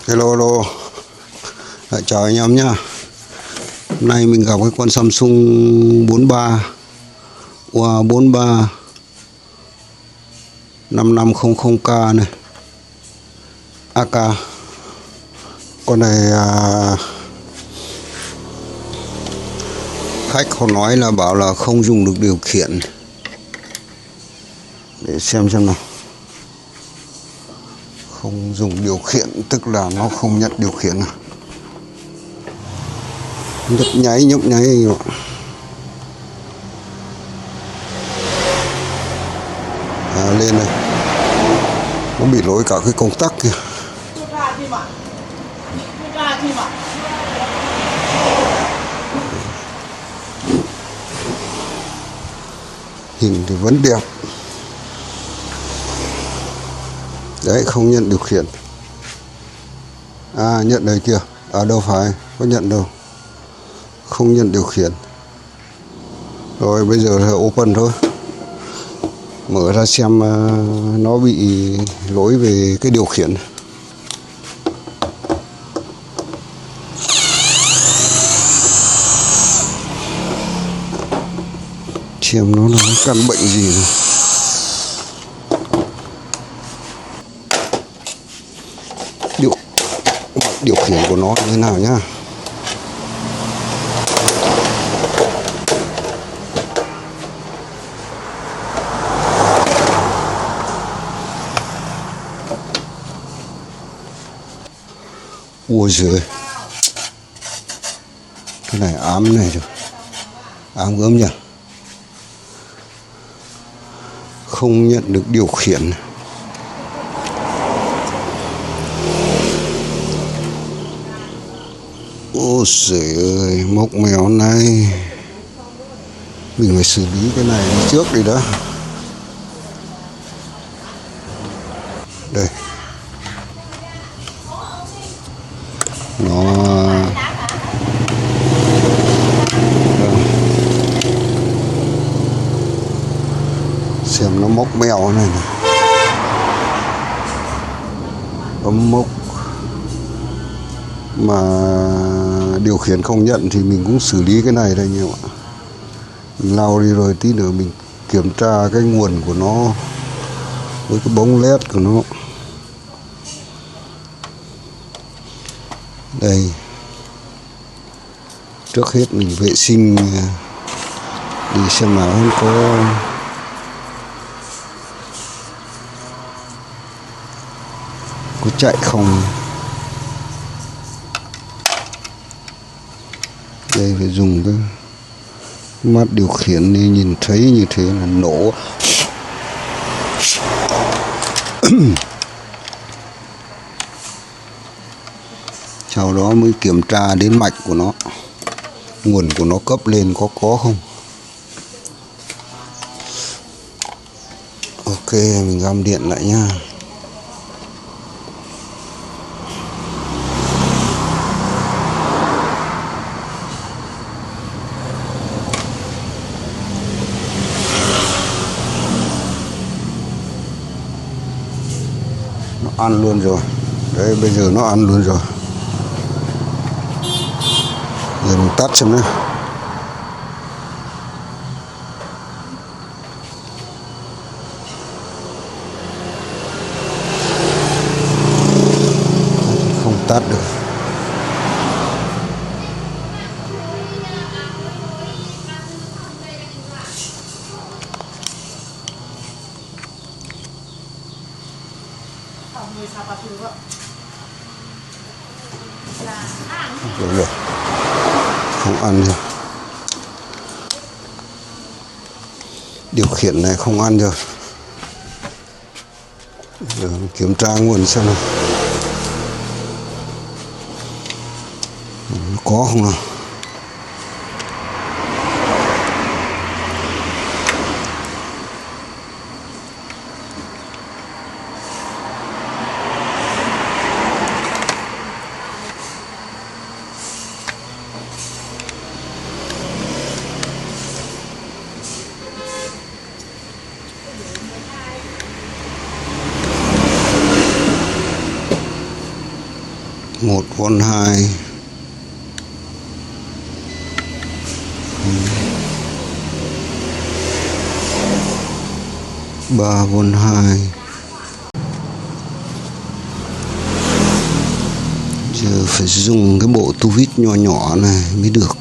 Hello, hello. Chào anh em nhá. Hôm nay mình gặp cái con Samsung 43 UA43 5500K này, AK. Con này khách họ nói là bảo là không dùng được điều khiển. Để xem nào. Không dùng điều khiển tức là nó không nhận điều khiển. Nhấp nháy lên này, nó bị lỗi cả cái công tắc kìa. Hình thì vẫn đẹp đấy, không nhận điều khiển. Nhận đây kìa, đâu phải có nhận đâu, không nhận điều khiển. Rồi bây giờ là open thôi, mở ra xem nó bị lỗi về cái điều khiển. Xem nó là cái căn bệnh gì rồi. Điều khiển của nó như thế nào nhá. Ui giời, cái này ám này rồi, ám gớm nhỉ. Không nhận được điều khiển. Ôi giời ơi, mốc mèo này mình phải xử lý cái này trước đi đã. Đây, nó xem nó mốc mèo này này, bấm mốc mà điều khiển không nhận thì mình cũng xử lý cái này đây anh em ạ. Mình lau đi rồi tí nữa mình kiểm tra cái nguồn của nó với cái bóng led của nó. Đây, trước hết mình vệ sinh đi xem nào không có chạy không. Đây phải dùng cái mắt điều khiển đi, nhìn thấy như thế là nổ. Sau đó mới kiểm tra đến mạch của nó, nguồn của nó cấp lên có không. Ok, mình găm điện lại nha. Nó ăn luôn rồi. Đấy, bây giờ nó ăn luôn rồi. Giờ mình tắt xem nữa. Không tắt được. Rồi. Không ăn rồi. Điều khiển này không ăn rồi. Giờ kiểm tra nguồn xem nào. Có không nào. 1,2 3,2. Giờ phải dùng cái bộ tu vít nhỏ nhỏ này mới được.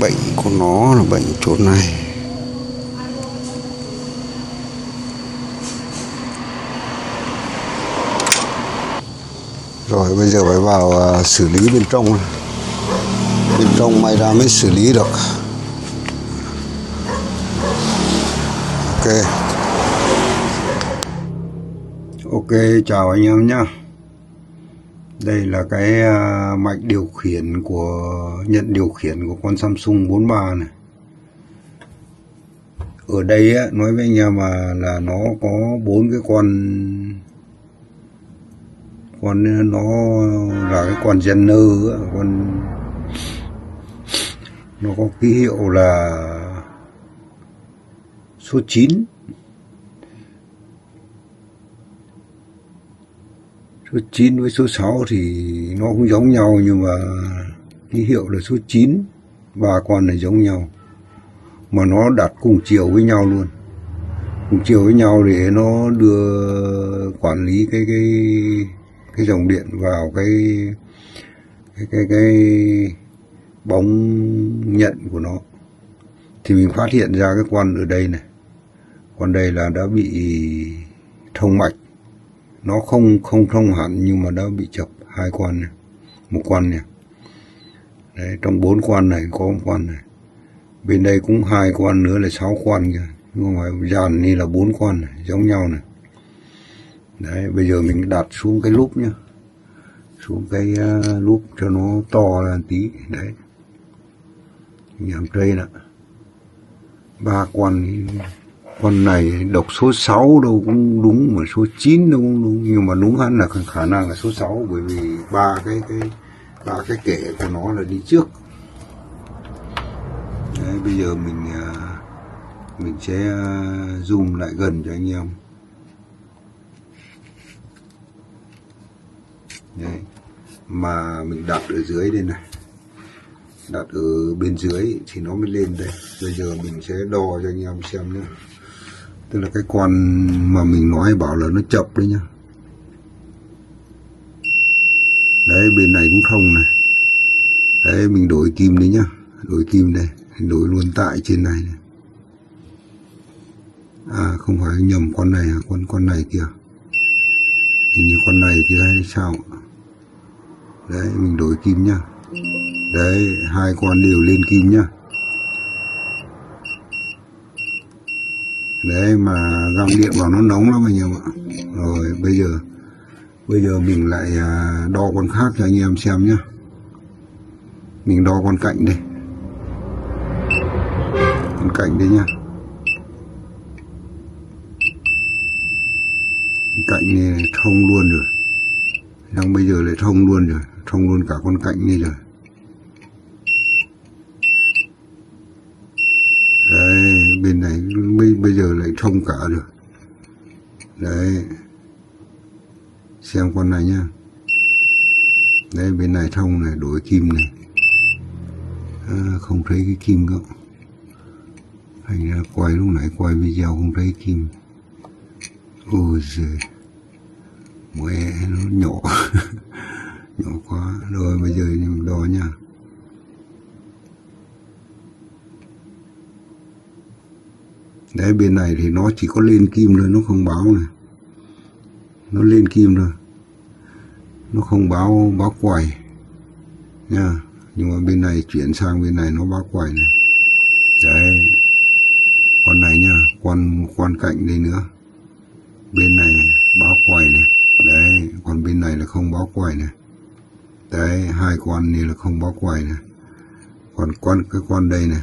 Bệnh của nó là bệnh chỗ này. Rồi bây giờ phải vào xử lý bên trong. Bên trong may ra mới xử lý được. Ok. Ok, chào anh em nhé. Đây là cái mạch điều khiển của nhận điều khiển của con Samsung 43 này. Ở đây á, nói với anh em là nó có 4 cái con nó là cái con Jenner á, nó có ký hiệu là số 9. Số 9 với số 6 thì nó cũng giống nhau, nhưng mà ký hiệu là số 9. Ba con này giống nhau, mà nó đặt cùng chiều với nhau luôn. Cùng chiều với nhau để nó đưa quản lý cái dòng điện vào cái bóng nhận của nó. Thì mình phát hiện ra cái con ở đây này, con đây là đã bị thông mạch. Nó không thông hẳn nhưng mà đã bị chập 2 con này, 1 con này. Đấy, trong 4 con này có 1 con này. Bên đây cũng 2 con nữa là 6 con kìa. Nhưng mà dàn như là 4 con này, giống nhau này. Đấy, bây giờ mình đặt xuống cái lúp nhá. Xuống cái lúp cho nó to ra tí. Đấy. Nhằm đây nè. 3 con này đọc số 6 đâu cũng đúng, mà số 9 đâu cũng đúng, nhưng mà đúng hẳn là khả năng là số 6, bởi vì ba cái kệ của nó là đi trước. Đấy, bây giờ mình sẽ zoom lại gần cho anh em. Đấy, mà mình đặt ở dưới đây này, đặt ở bên dưới thì nó mới lên đây. Bây giờ mình sẽ đo cho anh em xem nhé. Tức là cái con mà mình nói bảo là nó chập đấy nhá. Đấy, bên này cũng không này. Đấy, mình đổi kim đấy nhá. Đổi kim đây, đổi luôn tại trên này này. À, không phải, nhầm con này, con này kìa. Hình như con này kìa hay sao. Đấy, mình đổi kim nhá. Đấy, 2 con đều lên kim nhá. Đấy, mà găng điện vào nó nóng lắm anh em ạ. Rồi bây giờ mình lại đo con khác cho anh em xem nhá. Mình đo con cạnh đây. Con cạnh đây nhá. Con cạnh này thông luôn rồi. Đang bây giờ lại thông luôn rồi. Thông luôn cả con cạnh này rồi. Đấy, bên này bây giờ lại thông cả rồi. Đấy, xem con này nhá. Đấy, bên này thông này, đổi kim này. Không thấy cái kim đâu. Thành ra quay lúc nãy quay video không thấy kim. Ôi giời, mẹ nó nhỏ. Nhỏ quá. Rồi bây giờ mình đo nha. Đấy, bên này thì nó chỉ có lên kim thôi, nó không báo này. Nó lên kim thôi, nó không báo quay nha. Nhưng mà bên này chuyển sang bên này nó báo quay này. Đấy, con này nha, con cạnh đây nữa. Bên này báo quay này. Đấy, còn bên này là không báo quay này. Đấy, 2 con này là không báo quay này. Còn cái con đây này,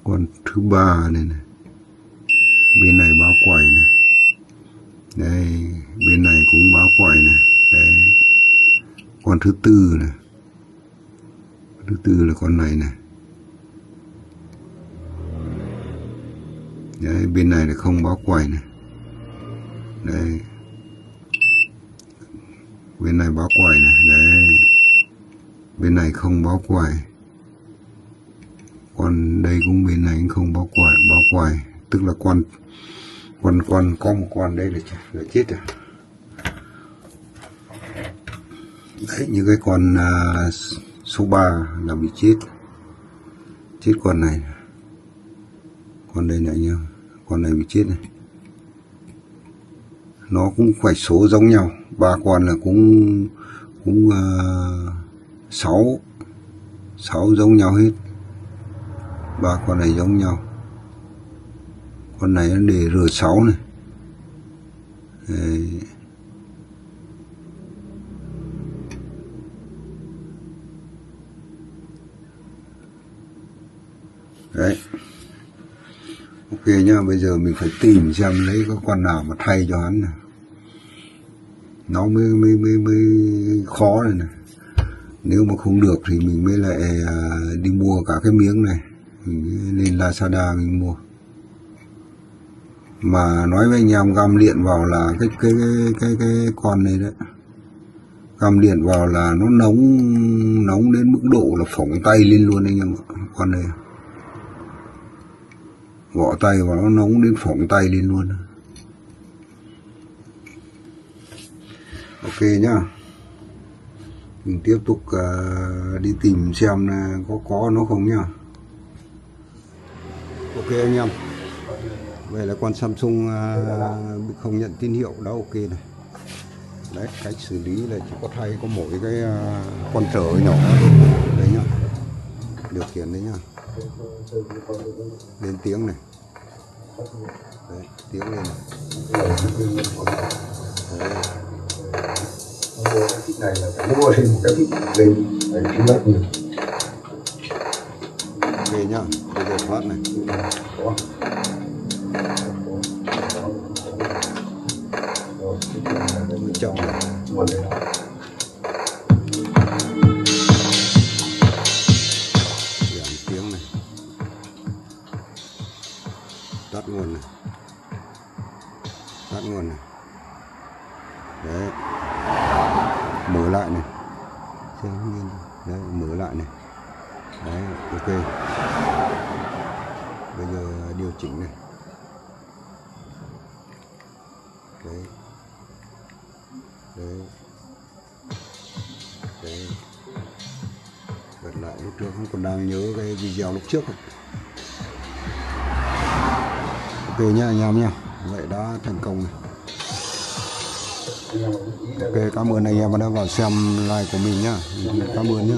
con thứ ba này này, bên này báo quẩy này, đây bên này cũng báo quẩy này, đây con thứ tư này, thứ tư là con này này, đấy bên này là không báo quẩy này, đây bên này báo quẩy này, đấy bên này không báo quẩy, còn đây cũng bên này cũng không báo quẩy, tức là con có một con đây là chết rồi. Đấy như cái con số 3 là bị chết con này, con đây này nhá, con này bị chết này, nó cũng khoạch số giống nhau, ba con là cũng 6 giống nhau hết, ba con này giống nhau, con này nó để R6 này. Đấy. Đấy. Ok nhá, bây giờ mình phải tìm xem lấy có con nào mà thay cho hắn này. Nó mới khó này này. Nếu mà không được thì mình mới lại đi mua cả cái miếng này, mình lên Lazada mình mua. Mà nói với anh em găm điện vào là cái con này đấy, găm điện vào là nó nóng đến mức độ là phỏng tay lên luôn anh em ạ. Con này gõ tay vào nó nóng đến phỏng tay lên luôn. Ok nhá, mình tiếp tục đi tìm xem có nó không nhá. Ok anh em, vậy là con Samsung không nhận tín hiệu đã ok này. Đấy, cách xử lý là chỉ có thay có mỗi cái con trở nhỏ đấy nhá, điều khiển đấy nhá, lên tiếng này, đấy, tiếng lên này. Đấy. Cái kit này là phải mua thêm một cái kit lên để cứu đất nhiều. Ok nhá, bây giờ thoát này. Chồng này. Giảm tiếng này, tắt nguồn này, đấy, mở lại này, đấy, mở lại này, đấy, ok. Bây giờ điều chỉnh này, đấy, bật lại lúc trước không còn đang nhớ cái video lúc trước này. Ok nhá anh em nhá, vậy đã thành công này. Ok, cảm ơn anh em đã vào xem like của mình nhá, cảm ơn nhá.